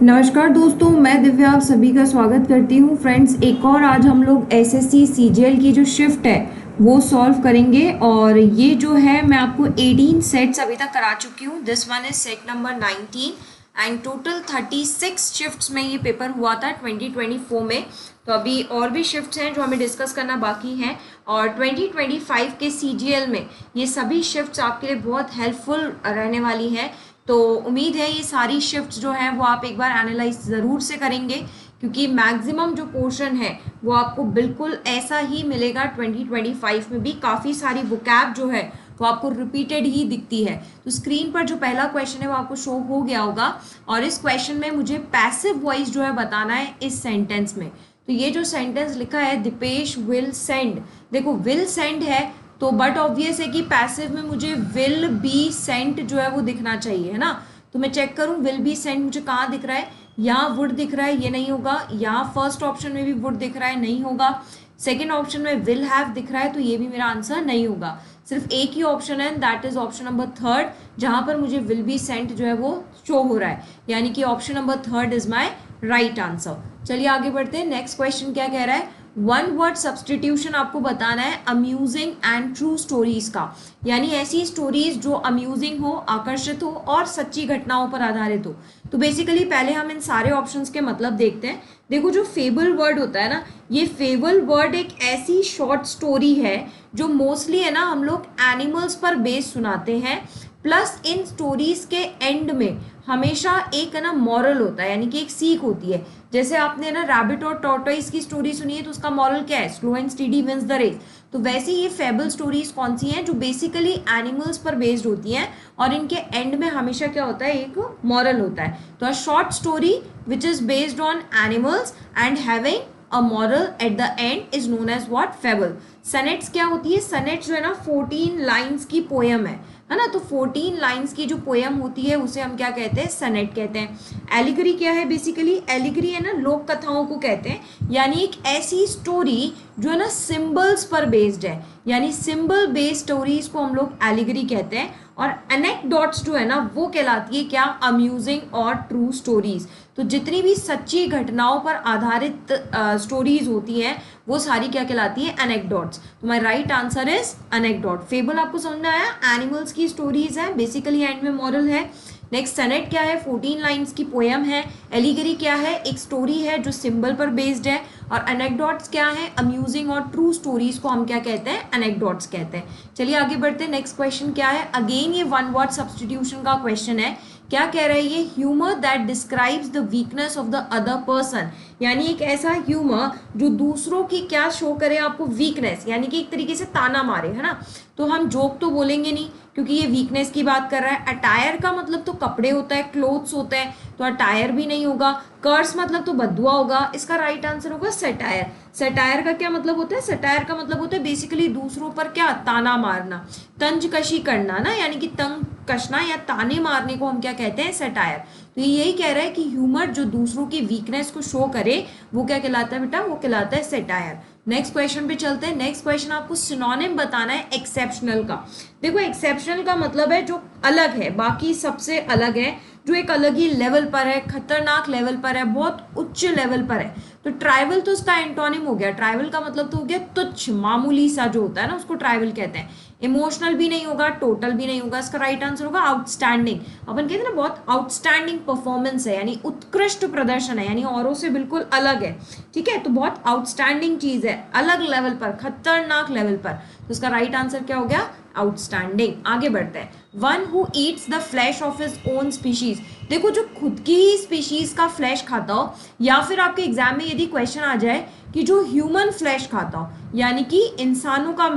नमस्कार दोस्तों, मैं दिव्या आप सभी का स्वागत करती हूँ। फ्रेंड्स, एक और आज हम लोग एसएससी सीजीएल की जो शिफ्ट है वो सॉल्व करेंगे। और ये जो है मैं आपको 18 सेट्स अभी तक करा चुकी हूँ। This one is set number 19 and total 36 shifts में ये पेपर हुआ था 2024 में। तो अभी और भी शिफ्ट्स हैं जो हमें डिस्कस करना बाकी हैं, और 2025 के सीजीएल में ये सभी शिफ्ट्स आपके लिए बहुत हेल्पफुल रहने वाली हैं। तो उम्मीद है ये सारी शिफ्ट्स जो हैं वो आप एक बार एनालाइज ज़रूर से करेंगे, क्योंकि मैक्सिमम जो पोर्शन है वो आपको बिल्कुल ऐसा ही मिलेगा। 2025 में भी काफ़ी सारी वोकैब जो है वो आपको रिपीटेड ही दिखती है। तो स्क्रीन पर जो पहला क्वेश्चन है वो आपको शो हो गया होगा, और इस क्वेश्चन में मुझे पैसिव वॉइस जो है बताना है इस सेंटेंस में। तो ये जो सेंटेंस लिखा है दीपेश विल सेंड, देखो विल सेंड है तो बट ऑब्वियस है कि पैसिव में मुझे विल बी सेंट जो है वो दिखना चाहिए, है ना। तो मैं चेक करूं विल बी सेंट मुझे कहाँ दिख रहा है, यहाँ वुड दिख रहा है, ये नहीं होगा। यहाँ फर्स्ट ऑप्शन में भी वुड दिख रहा है, नहीं होगा। सेकेंड ऑप्शन में विल हैव दिख रहा है, तो ये भी मेरा आंसर नहीं होगा। सिर्फ एक ही ऑप्शन है, that is option number third, जहां पर मुझे विल बी सेंट जो है वो शो हो रहा है, यानी कि option number third is my right answer. चलिए आगे बढ़ते हैं। नेक्स्ट क्वेश्चन क्या कह रहा है, वन वर्ड सब्सटीट्यूशन आपको बताना है अम्यूजिंग एंड ट्रू स्टोरीज का, यानी ऐसी स्टोरीज जो अम्यूजिंग हो, आकर्षित हो और सच्ची घटनाओं पर आधारित हो। तो बेसिकली पहले हम इन सारे ऑप्शंस के मतलब देखते हैं। देखो जो फेबल वर्ड होता है ना, ये फेबल वर्ड एक ऐसी शॉर्ट स्टोरी है जो मोस्टली है ना हम लोग एनिमल्स पर बेस्ड सुनाते हैं। प्लस इन स्टोरीज के एंड में हमेशा एक है ना मॉरल होता है, यानी कि एक सीख होती है। जैसे आपने ना रैबिट और टॉर्टोइस की स्टोरी सुनी है, तो उसका मॉरल क्या है, slow and steady wins the race. तो वैसे ये फेबल स्टोरीज कौन सी हैं, जो बेसिकली एनिमल्स पर बेस्ड होती हैं, और इनके एंड में हमेशा क्या होता है, एक मॉरल होता है। तो a short story which is based on animals and having a moral at the end is known as what, fable. Sonnets क्या होती है, सनेट्स जो है ना 14 लाइन्स की पोयम है ना। तो 14 लाइन्स की जो पोयम होती है उसे हम क्या कहते हैं, सनेट कहते हैं। एलिगरी क्या है, बेसिकली एलिगरी है ना लोक कथाओं को कहते हैं, यानी एक ऐसी स्टोरी जो है ना सिंबल्स पर बेस्ड है, यानी सिंबल बेस्ड स्टोरीज को हम लोग एलिगरी कहते हैं। और एनेक्डोट्स जो है ना वो कहलाती है क्या, अम्यूजिंग और ट्रू स्टोरीज। तो जितनी भी सच्ची घटनाओं पर आधारित स्टोरीज होती हैं वो सारी क्या कहलाती है, एनेक्डोट्स। तो my right answer is anecdote. Fable आपको समझ में आया, एनिमल्स की स्टोरीज है, बेसिकली एंड में मॉरल है। नेक्स्ट सनेट क्या है, 14 लाइन्स की पोयम है। एलिगरी क्या है, एक स्टोरी है जो सिंबल पर बेस्ड है। और एनेक्डोट्स क्या है, अम्यूजिंग और ट्रू स्टोरीज को हम क्या कहते हैं, एनेक्डोट्स कहते हैं। चलिए आगे बढ़ते हैं। नेक्स्ट क्वेश्चन क्या है, अगेन ये वन वर्ड सब्सटीट्यूशन का क्वेश्चन है। क्या कह रहा है ये, humour that describes the weakness of the other person, यानी एक ऐसा ह्यूमर जो दूसरों की क्या शो करे आपको, वीकनेस, यानी कि एक तरीके से ताना मारे, है ना। तो हम जोक तो बोलेंगे नहीं, क्योंकि ये वीकनेस की बात कर रहा है। अटायर का मतलब तो कपड़े होता है, क्लोथ्स होते हैं, तो अटायर भी नहीं होगा। कर्स मतलब तो बदुआ होगा, इसका राइट आंसर होगा सेटायर। सेटायर का क्या मतलब होता है, सेटायर का मतलब होता है बेसिकली दूसरों पर क्या, ताना मारना, तंजकशी करना ना, यानी कि तंग कसना या ताने मारने को हम क्या कहते हैं, सेटायर। तो ये यही कह रहा है कि ह्यूमर जो दूसरों की वीकनेस को शो करे वो क्या कहलाता है बेटा, वो कहलाता है सेटायर। नेक्स्ट क्वेश्चन पे चलते हैं। नेक्स्ट क्वेश्चन आपको सिनोनिम बताना है एक्सेप्शनल का। देखो एक्सेप्शनल का मतलब है जो अलग है, बाकी सबसे अलग है, जो एक अलग ही लेवल पर है, खतरनाक लेवल पर है, बहुत उच्च लेवल पर है। तो ट्राइवल तो उसका एंटोनिम हो गया, ट्राइवल का मतलब तो हो गया तुच्छ, मामूली सा जो होता है ना उसको ट्राइवल कहते हैं। इमोशनल भी नहीं होगा, टोटल भी नहीं होगा, इसका राइट आंसर होगा आउटस्टैंडिंग। अपन कहते हैं ना बहुत आउटस्टैंडिंग परफॉर्मेंस है, यानी उत्कृष्ट प्रदर्शन है, यानी औरों से बिल्कुल अलग है, ठीक है। तो बहुत आउटस्टैंडिंग चीज है, अलग लेवल पर, खतरनाक लेवल पर। तो इसका राइट आंसर क्या हो गया, आउटस्टैंडिंग। आगे बढ़ते हैं। One who eats the flash of his own species, देखो जो खुद की ही स्पीशीज का फ्लैश खाता हो, या फिर आपके एग्जाम में यदि क्वेश्चन आ जाए कि जो ह्यूमन फ्लैश खाता हो, यानी कि इंसानों का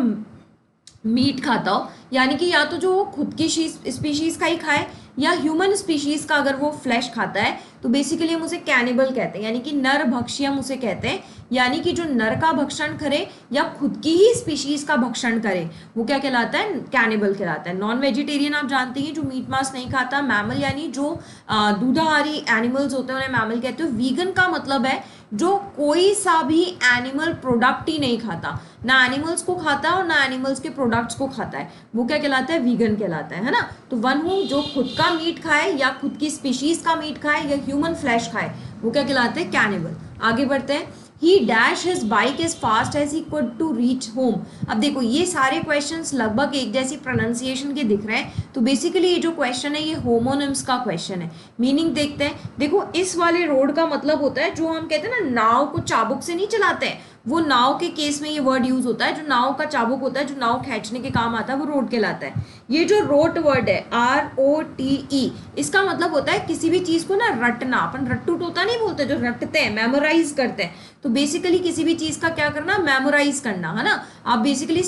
मीट खाता हो, यानी कि या तो जो वो खुद की स्पीशीज का ही खाए, या ह्यूमन स्पीशीज का अगर वो फ्लैश खाता है, तो बेसिकली हम उसे कैनिबल कहते हैं, यानी कि नर भक्षी हम उसे कहते हैं। यानी कि जो नर का भक्षण करे या खुद की ही स्पीशीज का भक्षण करे वो क्या कहलाता है, कैनिबल कहलाता है। नॉन वेजिटेरियन आप जानते हैं जो मीट मांस नहीं खाता। मैमल यानी जो दूधाहारी एनिमल्स होते हैं उन्हें मैमल कहते हैं। वीगन का मतलब है जो कोई सा भी एनिमल प्रोडक्ट ही नहीं खाता, ना एनिमल्स को खाता है और ना एनिमल्स के प्रोडक्ट्स को खाता है, वो क्या कहलाता है, वीगन कहलाता है ना। तो वन हु जो खुद का मीट खाए या खुद की स्पीशीज का मीट खाए या ह्यूमन फ्लैश खाए, वो क्या कहलाते हैं, कैनिबल। आगे बढ़ते हैं। He dash his bike as fast as he could to reach home। अब देखो ये सारे क्वेश्चंस लगभग एक जैसी प्रोनाउंसिएशन के दिख रहे हैं, तो बेसिकली ये जो क्वेश्चन है ये होमोनिम्स का क्वेश्चन है। मीनिंग देखते हैं। देखो इस वाले रोड का मतलब होता है जो हम कहते हैं ना नाव को चाबुक से नहीं चलाते हैं, वो नाव के केस में ये वर्ड यूज होता है। जो नाव का चाबुक होता है, जो नाव खींचने के काम आता है, वो रोड कहलाता है। ये जो रोट वर्ड है ROTE, इसका मतलब होता है किसी भी चीज को ना रटना। अपन रट्टू टोता नहीं बोलते, जो रटते हैं, मेमोराइज करते हैं। तो बेसिकली किसी भी चीज का क्या करना, मेमोराइज करना, है ना। आप बेसिकली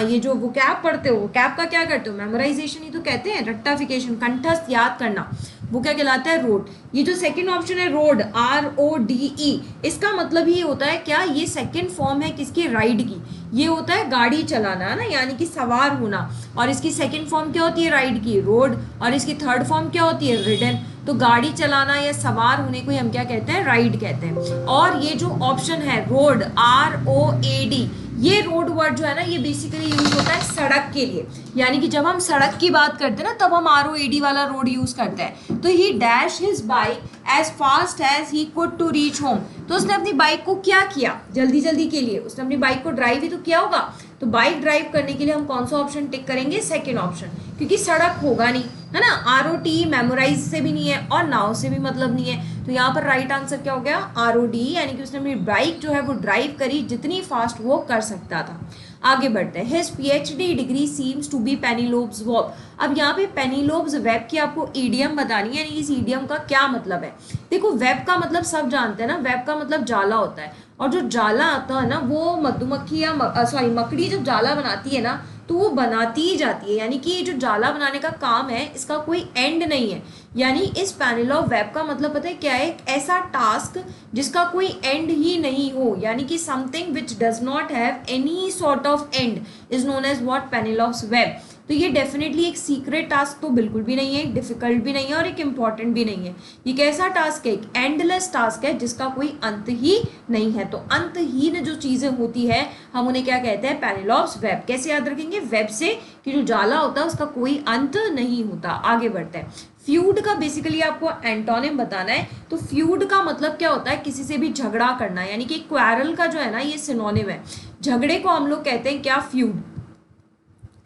ये जो वोकैब पढ़ते हो, वोकैब का क्या करते हो, मेमोराइजेशन ही तो कहते हैं, रट्टाफिकेशन, कंठस्थ याद करना, वो क्या कहलाता है, रोड। ये जो सेकंड ऑप्शन है रोड RODE, इसका मतलब ये होता है क्या, ये सेकंड फॉर्म है किसकी, राइड की। ये होता है गाड़ी चलाना, है ना, यानी कि सवार होना। और इसकी सेकंड फॉर्म क्या होती है, राइड की, रोड। और इसकी थर्ड फॉर्म क्या होती है, रिडन। तो गाड़ी चलाना या सवार होने को हम क्या कहते हैं, राइड कहते हैं। और ये जो ऑप्शन है रोड ROAD, ये रोड वर्ड जो है ना, ये बेसिकली यूज होता है सड़क के लिए। यानी कि जब हम सड़क की बात करते हैं ना, तब हम ROAD वाला रोड यूज करते हैं। तो he dash his bike as fast as he could to reach home. तो उसने अपनी बाइक को क्या किया, जल्दी जल्दी के लिए उसने अपनी बाइक को ड्राइव ही तो किया होगा। तो बाइक ड्राइव करने के लिए हम कौन सा ऑप्शन टिक करेंगे, सेकेंड ऑप्शन, क्योंकि सड़क होगा नहीं, है ना। ROTE मेमोराइज से भी नहीं है और नाव से भी मतलब नहीं है। तो यहाँ पर राइट आंसर क्या हो गया, RODE, यानी कि उसने अपनी बाइक जो है वो ड्राइव करी जितनी फास्ट वो कर सकता था। आगे बढ़ते हैं। His PhD degree seems to be Penelope's web. अब यहाँ पे पेनीलोव्स वेब की आपको ईडियम बतानी है, यानी इस ईडियम का क्या मतलब है। देखो वेब का मतलब सब जानते हैं ना, वेब का मतलब जाला होता है। और जो जाला आता है ना, वो मधुमक्खी या मकड़ी जब जाला बनाती है ना, तो वो बनाती ही जाती है। यानी कि ये जो जाला बनाने का काम है, इसका कोई एंड नहीं है। यानी इस पेनिलोव वेब का मतलब पता है क्या है, एक ऐसा टास्क जिसका कोई एंड ही नहीं हो, यानी कि something which does not have any sort of end is known as what, Penelope's web. तो ये डेफिनेटली एक सीक्रेट टास्क तो बिल्कुल भी नहीं है, एक डिफिकल्ट भी नहीं है और एक इम्पॉर्टेंट भी नहीं है। ये कैसा टास्क है, एक एंडलेस टास्क है जिसका कोई अंत ही नहीं है। तो अंतहीन जो चीजें होती है हम उन्हें क्या कहते हैं, पेनिलोव्स वेब। कैसे याद रखेंगे, वेब से कि जो जाला होता है उसका कोई अंत नहीं होता। आगे बढ़ते हैं। फ्यूड का बेसिकली आपको एंटोनिम बताना है। तो फ्यूड का मतलब क्या होता है, किसी से भी झगड़ा करना, यानी कि क्वारल का जो है ना ये सिनोनिम है। झगड़े को हम लोग कहते हैं क्या, फ्यूड।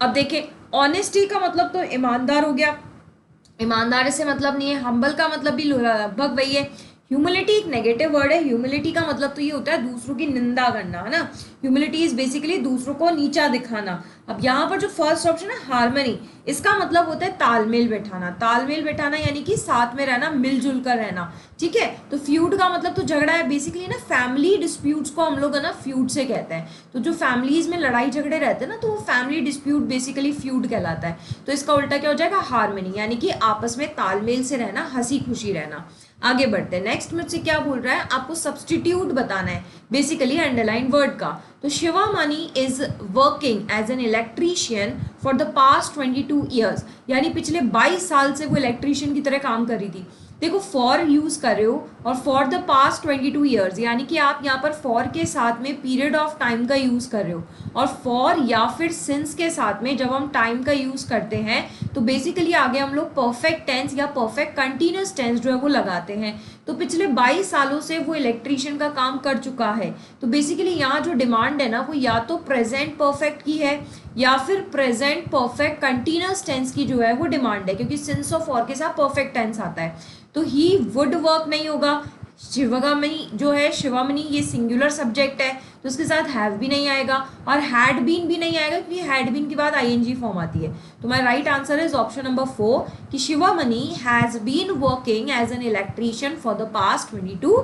अब देखें, ऑनेस्टी का मतलब तो ईमानदार हो गया, ईमानदार से मतलब नहीं है। हम्बल का मतलब भी लगभग वही है। ह्यूमिलिटी एक नेगेटिव वर्ड है। ह्यूमिलिटी का मतलब तो ये होता है दूसरों की निंदा करना, है ना। ह्यूमिलिटी इज बेसिकली दूसरों को नीचा दिखाना। अब यहाँ पर जो फर्स्ट ऑप्शन है हार्मनी, इसका मतलब होता है तालमेल बैठाना। तालमेल बैठाना यानी कि साथ में रहना, मिलजुल कर रहना, ठीक है। तो फ्यूड का मतलब तो झगड़ा है बेसिकली ना। फैमिली डिस्प्यूट्स को हम लोग है ना फ्यूड से कहते हैं। तो जो फैमिलीज में लड़ाई झगड़े रहते हैं ना, तो वो फैमिली डिस्प्यूट बेसिकली फ्यूड कहलाता है। तो इसका उल्टा क्या हो जाएगा, हार्मनी, यानी कि आपस में तालमेल से रहना, हंसी खुशी रहना। आगे बढ़ते हैं। नेक्स्ट मुझसे क्या बोल रहा है, आपको सब्सटीट्यूट बताना है बेसिकली अंडरलाइन वर्ड का। तो Shivamani is working as an electrician for the past 22 years, यानी पिछले 22 साल से वो इलेक्ट्रीशियन की तरह काम कर रही थी। देखो फॉर यूज कर रहे हो और फॉर द पास्ट 22 ईयर्स, यानी कि आप यहाँ पर फॉर के साथ में पीरियड ऑफ टाइम का यूज कर रहे हो। और फॉर या फिर सिंस के साथ में जब हम टाइम का यूज करते हैं तो बेसिकली आगे हम लोग परफेक्ट टेंस या परफेक्ट कंटिन्यूस टेंस जो है वो लगाते हैं। तो पिछले 22 सालों से वो इलेक्ट्रीशियन का काम कर चुका है। तो बेसिकली यहाँ जो डिमांड है ना, वो या तो प्रेजेंट परफेक्ट की है या फिर प्रेजेंट परफेक्ट कंटिन्यूस टेंस की जो है वो डिमांड है, क्योंकि सिंस और फॉर के साथ परफेक्ट टेंस आता है। तो ही वुड वर्क नहीं होगा। शिवगामणि जो है, शिवामणि ये सिंगुलर सब्जेक्ट है, तो उसके साथ हैव भी नहीं आएगा और हैड बीन भी नहीं आएगा, क्योंकि हैड बीन के बाद आईएनजी फॉर्म आती है। तो my right answer is option number 4 कि Shivamani has been working as an electrician for the past 22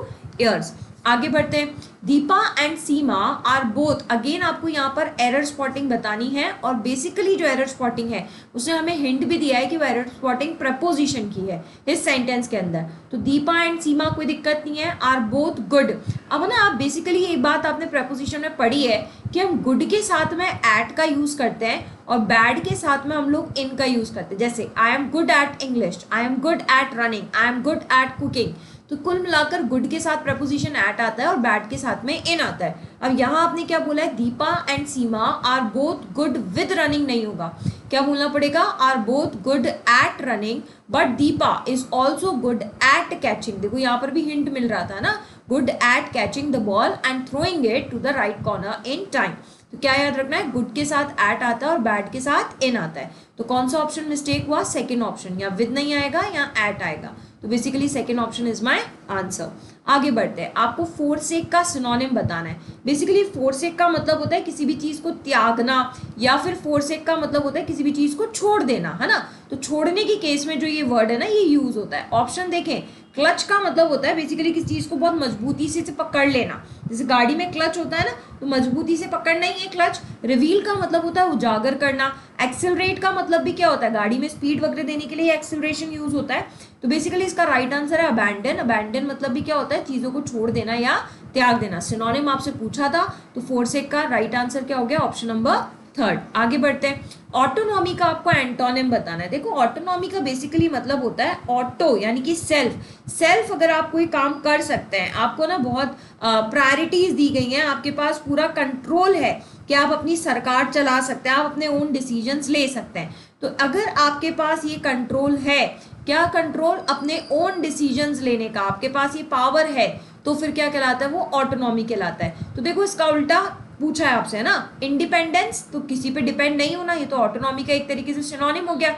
years. आगे बढ़ते हैं। Deepa and Seema are both, again आपको यहाँ पर एरर स्पॉटिंग बतानी है। और बेसिकली जो एरर स्पॉटिंग है उसने हमें हिंट भी दिया है कि वो एरर स्पॉटिंग प्रपोजिशन की है इस सेंटेंस के अंदर। तो दीपा एंड सीमा कोई दिक्कत नहीं है, आर बोथ गुड। अब ना आप बेसिकली एक बात आपने प्रपोजिशन में पढ़ी है कि हम गुड के साथ में एट का यूज करते हैं और बैड के साथ में हम लोग इन का यूज करते हैं। जैसे I am good at English, I am good at running, I am good at cooking. तो तो कुल मिलाकर गुड के साथ प्रपोजिशन एट आता है और बैड के साथ में इन आता है। अब यहाँ आपने क्या बोला है, Deepa and Seema are both good with running नहीं होगा, क्या बोलना पड़ेगा, are both good at running but Deepa is also good at catching. देखो यहाँ पर भी हिंट मिल रहा था ना, good at catching the ball and throwing it to the right corner in time. तो क्या याद रखना है, गुड के साथ एट आता है और बैड के साथ इन आता है। तो कौन सा ऑप्शन मिस्टेक हुआ, सेकेंड ऑप्शन, या विद नहीं आएगा या एट आएगा। तो basically second option is my answer. आगे बढ़ते हैं, आपको फोरसेक का सिनोनिम बताना है। बेसिकली फोरसेक का मतलब होता है किसी भी चीज को त्यागना, या फिर फोरसेक का मतलब होता है किसी भी चीज को छोड़ देना, है ना। तो छोड़ने की केस में जो ये वर्ड है ना, ये यूज होता है। ऑप्शन देखें, क्लच का मतलब होता है बेसिकली किसी चीज को बहुत मजबूती से पकड़ लेना, जैसे गाड़ी में क्लच होता है ना, तो मजबूती से पकड़ना ही है क्लच। रिवील का मतलब होता है उजागर करना। एक्सेलरेट का मतलब भी क्या होता है, गाड़ी में स्पीड वगैरह देने के लिए एक्सेलरेशन यूज होता है। तो बेसिकली इसका राइट आंसर है अबैंडन। अबैंडन मतलब भी क्या होता है, चीजों को छोड़ देना या त्याग देना। सिनोनिम आपसे पूछा था, तो फोरसेक का राइट आंसर क्या हो गया, ऑप्शन नंबर थर्ड। आगे बढ़ते हैं, ऑटोनॉमी का आपको एंटोनिम बताना है। देखो ऑटोनॉमी का बेसिकली मतलब होता है ऑटो यानी कि सेल्फ। सेल्फ अगर आप कोई काम कर सकते हैं, आपको ना बहुत प्रायोरिटीज दी गई हैं, आपके पास पूरा कंट्रोल है कि आप अपनी सरकार चला सकते हैं, आप अपने ओन डिसीजंस ले सकते हैं। तो अगर आपके पास ये कंट्रोल है, क्या कंट्रोल, अपने ओन डिसीजंस लेने का आपके पास ये पावर है, तो फिर क्या कहलाता है, वो ऑटोनॉमी कहलाता है। तो देखो इसका उल्टा पूछा है आपसे, है ना, इंडिपेंडेंस, तो किसी पे डिपेंड नहीं होना, ये तो ऑटोनॉमी का एक तरीके से सिनोनिम हो गया।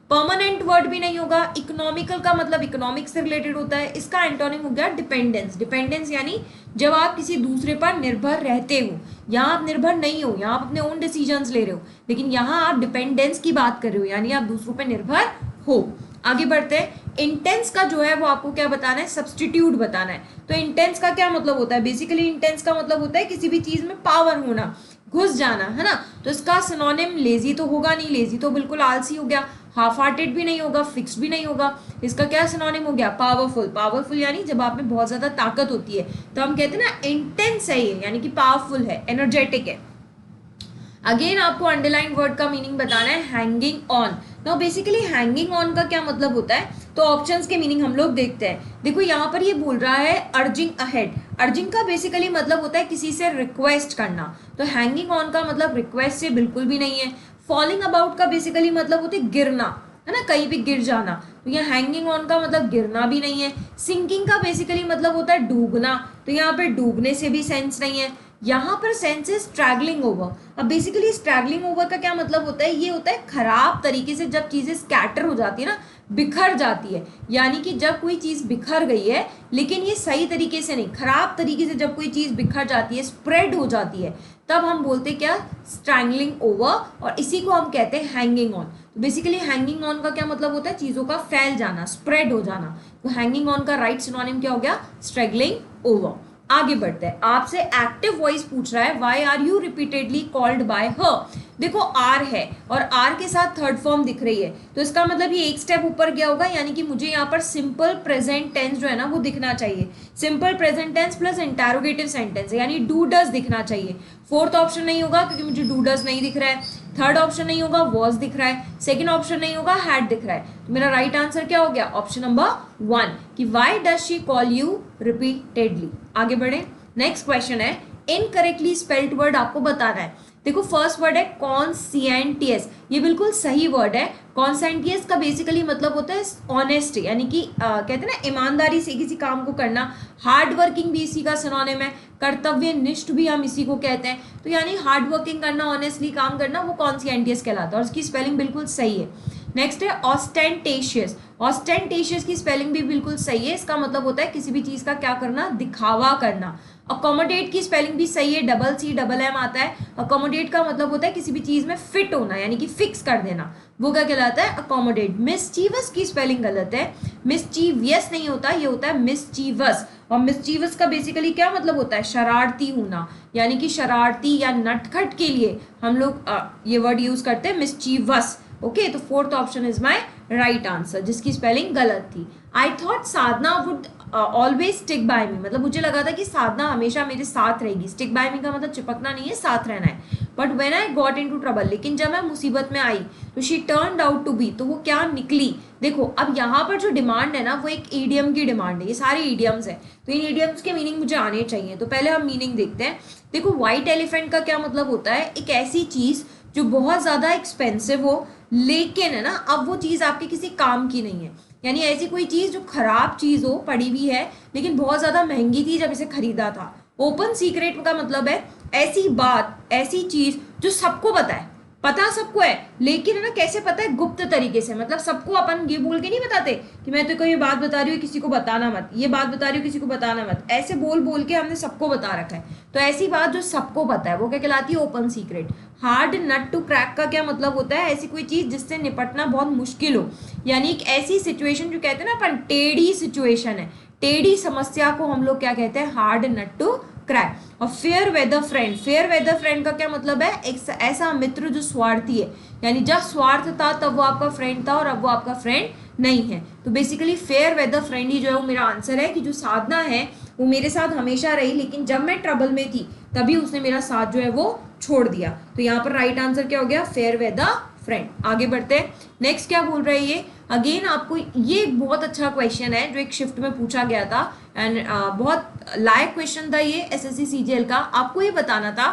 परमानेंट वर्ड भी नहीं होगा। इकोनॉमिकल का मतलब इकोनॉमिक्स से रिलेटेड होता है, इसका एंटोनिम हो गया डिपेंडेंस। डिपेंडेंस यानी जब आप किसी दूसरे पर निर्भर रहते हो, यहाँ आप निर्भर नहीं हो, यहाँ आप अपने ओन डिसीजंस ले रहे हो, लेकिन यहाँ आप डिपेंडेंस की बात कर रहे हो, यानी आप दूसरों पर निर्भर हो। आगे बढ़ते हैं, इंटेंस का जो है वो आपको क्या बताना है, सब्स्टिट्यूट बताना है। तो इंटेंस का क्या मतलब होता है, बेसिकली इंटेंस का मतलब होता है किसी भी चीज में पावर होना, घुस जाना, है ना। तो इसका सिनोनिम लेजी तो होगा नहीं, लेजी तो बिल्कुल आलसी हो गया। हाफ हार्टेड भी नहीं होगा, फिक्स भी नहीं होगा। इसका क्या सिनोनिम हो गया, पावरफुल। पावरफुल यानी जब आप में बहुत ज्यादा ताकत होती है, तो हम कहते हैं ना इंटेंस है ये, यानी कि पावरफुल है, एनर्जेटिक है। अगेन आपको अंडरलाइन वर्ड का मीनिंग बताना है, हैंगिंग ऑन। तो बेसिकली हैंगिंग ऑन का क्या मतलब होता है, तो ऑप्शंस के मीनिंग हम लोग देखते हैं। देखो यहाँ पर ये बोल रहा है अर्जिंग अहेड। अर्जिंग का बेसिकली मतलब होता है किसी से रिक्वेस्ट करना, तो हैंगिंग ऑन का मतलब रिक्वेस्ट से बिल्कुल भी नहीं है। फॉलिंग अबाउट का बेसिकली मतलब होता है गिरना, है ना, कहीं भी गिर जाना, तो यहाँ हैंगिंग ऑन का मतलब गिरना भी नहीं है। सिंकिंग का बेसिकली मतलब होता है डूबना, तो यहाँ पे डूबने से भी सेंस नहीं है। यहाँ पर सेंस है स्ट्रैगलिंग ओवर। अब बेसिकली स्ट्रैगलिंग ओवर का क्या मतलब होता है, ये होता है खराब तरीके से जब चीजें स्कैटर हो जाती है ना, बिखर जाती है, यानी कि जब कोई चीज बिखर गई है लेकिन ये सही तरीके से नहीं, खराब तरीके से जब कोई चीज बिखर जाती है, स्प्रेड हो जाती है, तब हम बोलते हैं क्या, स्ट्रैंगलिंग ओवर, और इसी को हम कहते हैं हैंगिंग ऑन। तो बेसिकली हैंगिंग ऑन का क्या मतलब होता है, चीजों का फैल जाना, स्प्रेड हो जाना। तो हैंगिंग ऑन का राइट सिनोनिम क्या हो गया, स्ट्रैगलिंग ओवर। आगे बढ़ते हैं, आपसे एक्टिव वॉइस पूछ रहा है, why are you repeatedly called by her. देखो आर है और आर के साथ थर्ड फॉर्म दिख रही है, तो इसका मतलब ये एक स्टेप ऊपर गया होगा, यानी कि मुझे यहाँ पर सिंपल प्रेजेंट टेंस जो है ना वो दिखना चाहिए। Simple present tens plus interrogative sentence यानी डू डज दिखना चाहिए। फोर्थ ऑप्शन नहीं होगा क्योंकि मुझे डू डज नहीं दिख रहा है। थर्ड ऑप्शन नहीं होगा, वॉज दिख रहा है। सेकंड ऑप्शन नहीं होगा, हैड दिख रहा है। तो मेरा राइट आंसर क्या हो गया, ऑप्शन नंबर 1 कि why does she call you repeatedly. आगे बढ़े, नेक्स्ट क्वेश्चन है, इनकरेक्टली स्पेल्ड वर्ड आपको बताना है। देखो फर्स्ट वर्ड है कॉन्सिएंटियस, ये बिल्कुल सही वर्ड है। कॉन्सेंटियस का बेसिकली मतलब होता है ऑनेस्ट, यानी कि कहते हैं ना ईमानदारी से किसी काम को करना। हार्ड वर्किंग भी इसी का सिनोनिम है। कर्तव्यनिष्ठ भी हम इसी को कहते हैं। तो यानी हार्ड वर्किंग करना, ऑनेस्टली काम करना, वो कॉन्सिएंटियस कहलाता है, और उसकी स्पेलिंग बिल्कुल सही है। नेक्स्ट है ऑस्टेंटेशियस। ऑस्टेंटेशियस की स्पेलिंग भी बिल्कुल सही है। इसका मतलब होता है किसी भी चीज का क्या करना, दिखावा करना। अकोमोडेट की स्पेलिंग भी सही है, डबल सी डबल एम आता है। अकोमोडेट का मतलब होता है किसी भी चीज में फिट होना, यानी कि फिक्स कर देना, वो क्या कहलाता है, अकोमोडेट। मिसचीवस की स्पेलिंग गलत है, मिसचीवियस नहीं होता, ये होता है मिसचीवस। और मिसचीवस का बेसिकली क्या मतलब होता है, शरारती होना, यानी कि शरारती या नटखट के लिए हम लोग ये वर्ड यूज करते हैं, मिसचीवस। ओके, तो fourth option is my right answer, जिसकी स्पेलिंग गलत थी। I thought Sadhana would always stick by me, मतलब मुझे लगा था कि साधना हमेशा मेरे साथ रहेगी। स्टिक बाय मी का मतलब चिपकना नहीं है, साथ रहना है। But when I got into trouble, लेकिन जब मैं मुसीबत में आई तो she turned out to be, तो वो क्या निकली। देखो अब यहाँ पर जो डिमांड है ना वो एक ईडियम की डिमांड है, ये सारे ईडियम्स है, तो इन ईडियम्स के मीनिंग मुझे आने चाहिए। तो पहले हम मीनिंग देखते हैं। देखो व्हाइट एलिफेंट का क्या मतलब होता है, एक ऐसी चीज जो बहुत ज्यादा एक्सपेंसिव हो, लेकिन है ना अब वो चीज आपके किसी काम की नहीं है, यानी ऐसी कोई चीज जो खराब चीज हो, पड़ी हुई है लेकिन बहुत ज्यादा महंगी थी जब इसे खरीदा था। ओपन सीक्रेट का मतलब है ऐसी बात, ऐसी चीज जो सबको पता है, पता सबको है, लेकिन है ना कैसे पता है, गुप्त तरीके से, मतलब सबको अपन ये बोल के नहीं बताते कि मैं तेरे को ये बात बता रही हूँ किसी को बताना मत, ये बात बता रही हूँ किसी को बताना मत, ऐसे बोल बोल के हमने सबको बता रखा है। तो ऐसी बात जो सबको पता है वो क्या कहलाती है, open secret. Hard nut to crack का क्या मतलब होता है, ऐसी कोई चीज जिससे निपटना बहुत मुश्किल हो, यानी एक ऐसी सिचुएशन जो कहते हैं ना अपन, टेढ़ी सिचुएशन है, टेढ़ी समस्या को हम लोग क्या कहते हैं, हार्ड नट टू क्रैक। और fair weather friend, fair weather friend का क्या मतलब है, एक ऐसा मित्र जो स्वार्थी है, यानी जब स्वार्थ था तब वो आपका फ्रेंड था और अब वो आपका फ्रेंड नहीं है। तो बेसिकली फेयर वेदर फ्रेंड ही जो है वो मेरा आंसर है, कि जो साधना है वो मेरे साथ हमेशा रही, लेकिन जब मैं ट्रबल में थी तभी उसने मेरा साथ जो है वो छोड़ दिया। तो यहाँ पर राइट आंसर क्या हो गया, फेयर वेदर फ्रेंड। आगे बढ़ते हैं, नेक्स्ट क्या बोल रहे हैं ये, अगेन आपको ये एक बहुत अच्छा क्वेश्चन है जो एक शिफ्ट में पूछा गया था, एंड बहुत लायक क्वेश्चन था ये एसएससी सीजीएल का। आपको ये बताना था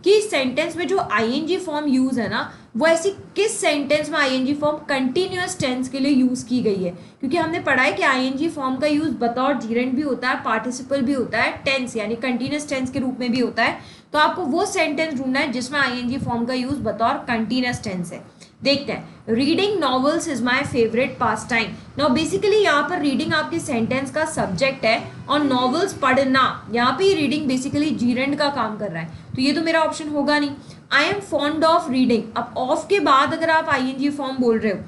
कि सेंटेंस में जो आईएनजी फॉर्म यूज है ना, वो ऐसी किस सेंटेंस में आईएनजी फॉर्म कंटिन्यूअस टेंस के लिए यूज की गई है, क्योंकि हमने पढ़ा है कि आईएनजी फॉर्म का यूज बतौर जीरेंड भी होता है, पार्टिसिपल भी होता है, टेंस यानी कंटिन्यूअस टेंस के रूप में भी होता है। तो आपको वो सेंटेंस ढूंढना है जिसमें आईएनजी फॉर्म का यूज बतौर कंटिन्यूअस टेंस है। देखते हैं, reading novels is my favourite pass time. Now basically यहाँ पर रीडिंग आपके सेंटेंस का सब्जेक्ट है और नॉवेल्स पढ़ना, यहाँ पे रीडिंग बेसिकली जीरेंड का काम कर रहा है, तो ये तो मेरा ऑप्शन होगा नहीं। I am fond of reading, अब ऑफ के बाद अगर आप आईएनजी फॉर्म बोल रहे हो,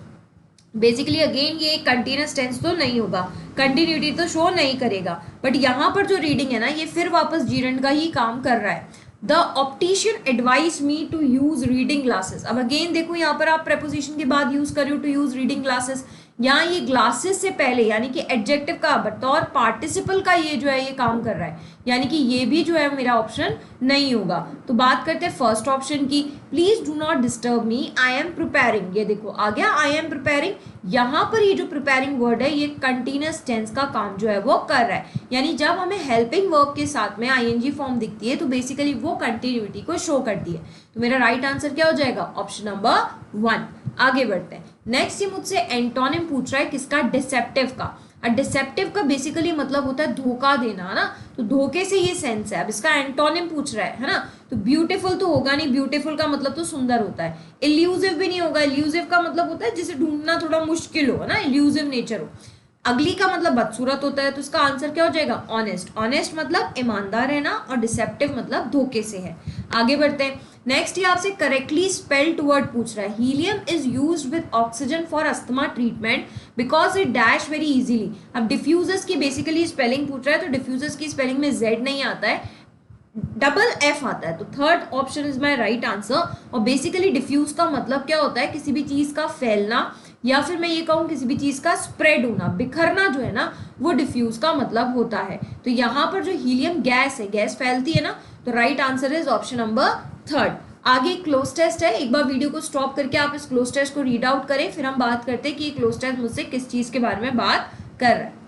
बेसिकली अगेन ये कंटिन्यूअस टेंस तो नहीं होगा, कंटिन्यूटी तो शो नहीं करेगा, बट यहाँ पर जो रीडिंग है ना ये फिर वापस जीरेंड का ही काम कर रहा है। The optician advise me to use reading glasses, अब अगेन देखो यहाँ पर आप प्रेपोजिशन के बाद यूज कर रहे हो टू यूज रीडिंग ग्लासेस, यहाँ ये ग्लासेस से पहले यानी कि एडजेक्टिव का बतौर पार्टिसिपल का ये जो है ये काम कर रहा है, यानी कि ये भी जो है मेरा ऑप्शन नहीं होगा। तो बात करते हैं फर्स्ट ऑप्शन की, please do not disturb me, I am preparing, ये देखो आ गया आई एम प्रिपेयरिंग, यहाँ पर ये जो प्रिपेयरिंग वर्ड है ये कंटिन्यूअस टेंस का काम जो है वो कर रहा है, यानी जब हमें हेल्पिंग वर्ब के साथ में आईएनजी फॉर्म दिखती है तो बेसिकली वो कंटिन्यूटी को शो करती है। तो मेरा राइट आंसर क्या हो जाएगा, ऑप्शन नंबर 1। आगे बढ़ते हैं, नेक्स्ट ये मुझसे एंटोनिम पूछ रहा है किसका, डिसेप्टिव का। और डिसेप्टिव का बेसिकली मतलब होता है धोखा देना, है ना, तो धोखे से ये सेंस है। अब इसका एंटोनिम पूछ रहा है ना, तो ब्यूटीफुल तो होगा नहीं, ब्यूटीफुल का मतलब तो सुंदर होता है, इल्यूसिव भी नहीं होगा, इल्यूसिव का मतलब होता है जिसे ढूंढना थोड़ा मुश्किल हो, है ना, इल्यूसिव नेचर हो। अगली का मतलब बदसूरत होता है, तो इसका आंसर क्या हो जाएगा, ऑनेस्ट। ऑनेस्ट मतलब ईमानदार है ना, और डिसेप्टिव मतलब धोखे से है। आगे बढ़ते हैं, नेक्स्ट ये आपसे करेक्टली स्पेल्ड वर्ड पूछ रहा है, helium is used with oxygen for asthma treatment because it dash very easily. अब डिफ्यूजर्स की बेसिकली स्पेलिंग पूछ रहा है, तो डिफ्यूजर्स की स्पेलिंग में जेड नहीं आता है, डबल एफ आता है, तो third option is my right answer. और बेसिकली डिफ्यूज का मतलब क्या होता है, किसी भी चीज का फैलना, या फिर मैं ये कहूँ किसी भी चीज का स्प्रेड होना, बिखरना जो है ना, वो डिफ्यूज का मतलब होता है। तो यहाँ पर जो हीलियम गैस है, गैस फैलती है ना, तो right answer is option number 3। आगे क्लोज टेस्ट है, एक बार वीडियो को स्टॉप करके आप इस क्लोज टेस्ट को रीड आउट करें, फिर हम बात करते हैं कि क्लोज टेस्ट मुझसे किस चीज के बारे में बात कर रहा है।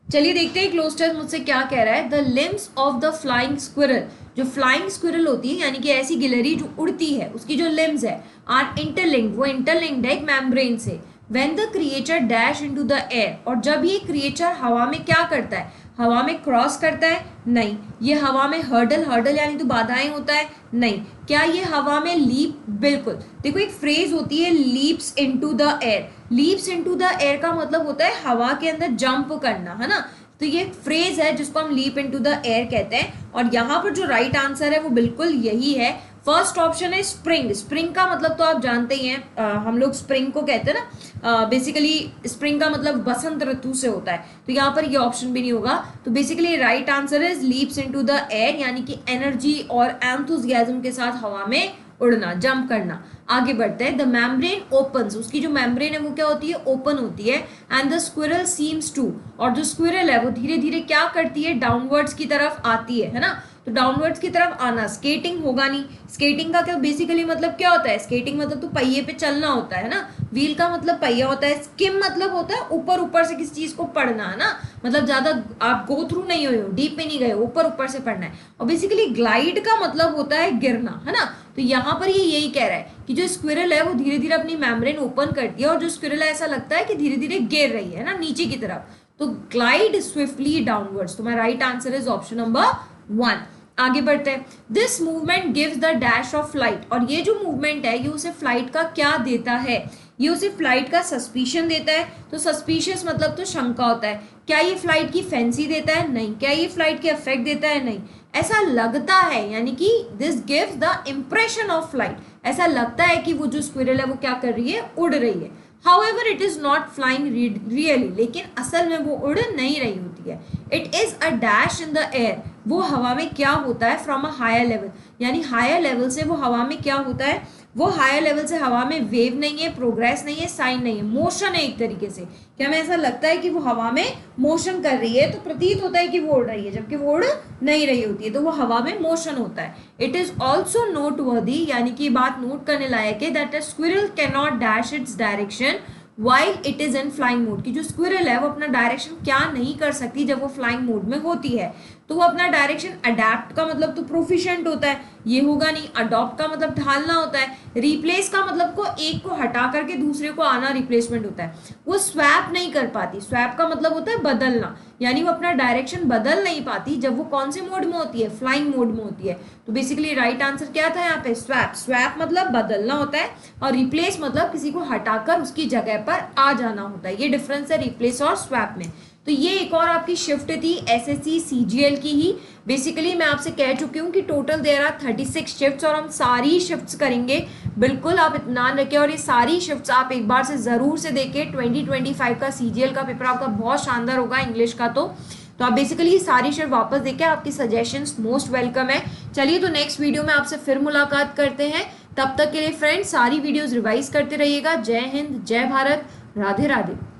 चलिए देखते हैं क्लोज टेस्ट मुझसे क्या कह रहा है। The limbs of the flying squirrel, जो फ्लाइंग स्क्विरल होती है यानी कि ऐसी गिलहरी जो उड़ती है, उसकी जो लिम्स है आर इंटरलिंक्ड, वो इंटरलिंक्ड है एक मेम्ब्रेन से। When the creature dash into the air, और जब ये क्रिएचर हवा में क्या करता है, हवा में क्रॉस करता है, नहीं। ये हवा में हर्डल, हर्डल यानी तो बाधाएं होता है, नहीं। क्या ये हवा में लीप, बिल्कुल। देखो एक फ्रेज होती है leaps into the air, leaps into the air का मतलब होता है हवा के अंदर जंप करना, है ना, तो ये एक फ्रेज है जिसको हम लीप इनटू द एयर कहते हैं। और यहाँ पर जो राइट आंसर है वो बिल्कुल यही है, फर्स्ट ऑप्शन है स्प्रिंग। स्प्रिंग का मतलब तो आप जानते ही हैं, हम लोग स्प्रिंग को कहते हैं ना, बेसिकली स्प्रिंग का मतलब बसंत ऋतु से होता है, तो यहाँ पर ये ऑप्शन भी नहीं होगा। तो basically right answer is leaps into the air, यानी कि एनर्जी और एंथुसियाज्म के साथ हवा में उड़ना, जंप करना। आगे बढ़ते हैं। द मेम्ब्रेन ओपन्स, उसकी जो मेम्ब्रेन है वो क्या होती है, ओपन होती है। And the squirrel seems to, और जो स्क्विरल है वो धीरे धीरे क्या करती है, डाउनवर्ड्स की तरफ आती है ना। तो डाउनवर्ड्स की तरफ आना, स्केटिंग होगा नहीं। स्केटिंग का क्या बेसिकली मतलब क्या होता है, स्केटिंग मतलब तो पहिए पे चलना होता है ना, व्हील का मतलब पहिया होता है, स्किम मतलब होता है ऊपर ऊपर से किसी चीज को पढ़ना है ना, मतलब ज्यादा आप गो थ्रू नहीं हुए हो, डीप में नहीं गए, ऊपर ऊपर से पढ़ना है। और बेसिकली ग्लाइड का मतलब होता है गिरना, है ना। तो यहाँ पर ये यही कह रहा है कि जो स्क्विरल है वो धीरे धीरे अपनी मेम्ब्रेन ओपन करती है, और जो स्क्विरल है ऐसा लगता है कि धीरे धीरे गिर रही है ना नीचे की तरफ। तो ग्लाइड स्विफ्टली डाउनवर्ड्स। तो my right answer is option number 1। आगे बढ़ते हैं। This movement gives the dash of flight, और ये जो मूवमेंट है ये उसे फ्लाइट का क्या देता है, ये उसे फ्लाइट का सस्पिशन देता है। तो सस्पिशियस मतलब तो शंका होता है। क्या ये फ्लाइट की फैंसी देता है, नहीं। क्या ये फ्लाइट के इफेक्ट देता है, नहीं। ऐसा लगता है, यानी कि this gives the impression of flight, ऐसा लगता है कि वो जो स्क्विरल है वो क्या कर रही है, उड़ रही है। However, it is not flying really, लेकिन असल में वो उड़ नहीं रही होती है। It is a dash in the air, वो हवा में क्या होता है, फ्रॉम अ हायर लेवल, यानी हायर लेवल से वो हवा में क्या होता है, वो हायर लेवल से हवा में वेव नहीं है, प्रोग्रेस नहीं है, साइन नहीं है, मोशन है एक तरीके से। क्या हमें ऐसा लगता है कि वो हवा में मोशन कर रही है, तो प्रतीत होता है कि वो उड़ रही है, जबकि वो उड़ नहीं रही होती है, तो वो हवा में मोशन होता है। इट इज ऑल्सो नोट वर्दी, यानी कि बात नोट करने लायक है, that a squirrel can not dash its direction while it is in flying mode, की जो स्क्विरल है वो अपना डायरेक्शन क्या नहीं कर सकती जब वो फ्लाइंग मोड में होती है। तो वो अपना डायरेक्शन, अडेप्ट का मतलब तो प्रोफिशिएंट होता है, ये होगा नहीं। अडॉप्ट का मतलब ढालना होता है। रिप्लेस का मतलब को एक को हटा करके दूसरे को आना, रिप्लेसमेंट होता है। वो स्वैप नहीं कर पाती, स्वैप का मतलब होता है बदलना, यानी वो अपना डायरेक्शन बदल नहीं पाती जब वो कौन से मोड में होती है, फ्लाइंग मोड में होती है। तो बेसिकली राइट आंसर क्या था यहाँ पे, स्वैप। स्वैप मतलब बदलना होता है, और रिप्लेस मतलब किसी को हटाकर उसकी जगह पर आ जाना होता है। ये डिफरेंस है रिप्लेस और स्वैप में। तो ये एक और आपकी शिफ्ट थी एसएससी सीजीएल की ही। बेसिकली मैं आपसे कह चुकी हूँ कि टोटल देयर आर 36 शिफ्ट्स, और हम सारी शिफ्ट्स करेंगे। बिल्कुल आप इत्मीनान रखें, और ये सारी शिफ्ट्स आप एक बार से ज़रूर से देखें। 2025 का सीजीएल का पेपर आपका बहुत शानदार होगा इंग्लिश का। तो आप बेसिकली सारी शिफ्ट वापस देखें, आपकी सजेशंस मोस्ट वेलकम है। चलिए, तो नेक्स्ट वीडियो में आपसे फिर मुलाकात करते हैं। तब तक के लिए फ्रेंड्स, सारी वीडियोज़ रिवाइज करते रहिएगा। जय हिंद, जय भारत, राधे राधे।